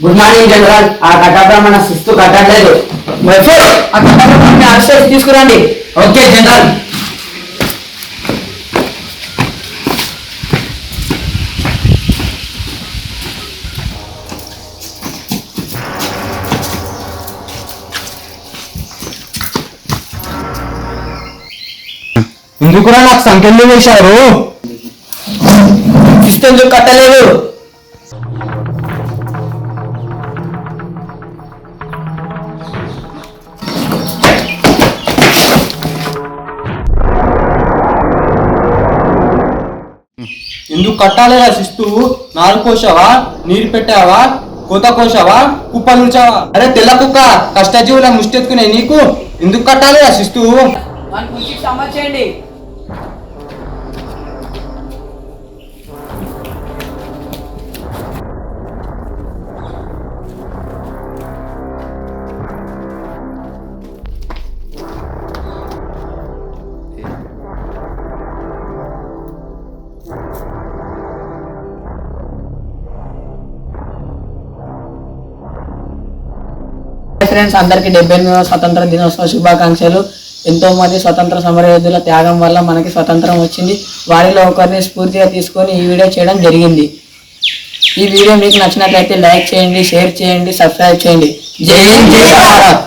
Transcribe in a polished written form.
Good morning general. ఆ కట్టడం మన శిస్తు కట్టట్లేదు. ఆ కట్టడం అరెస్ట్ తీసుకురండి. Okay general. ఎందుకురా నాకు సంఖ్యలు వేశారు? శిస్తు ఎందుకు కట్టలేదు? ఎందుకు కట్టాలిరా శిస్తు? నారు కోసావా, నీరు పెట్టావా, కోత కోసావా, కుప్ప నుంచావా? అరే తెల్ల కుక్క, కష్టజీవుల ముష్టెత్తుకునే నీకు ఎందుకు కట్టాలిరా శిస్తు? చేయండి. ఫ్రెండ్స్, అందరికి 78వ స్వతంత్ర దినోత్సవ శుభాకాంక్షలు. ఎంతో మంది స్వతంత్ర సమరయోధుల త్యాగం వల్ల మనకి స్వతంత్రం వచ్చింది. వారిలో ఒకరిని స్ఫూర్తిగా తీసుకొని ఈ వీడియో చేయడం జరిగింది. ఈ వీడియో మీకు నచ్చినట్లయితే లైక్ చేయండి, షేర్ చేయండి, సబ్స్క్రైబ్ చేయండి. జై హింద్, జై భారత్.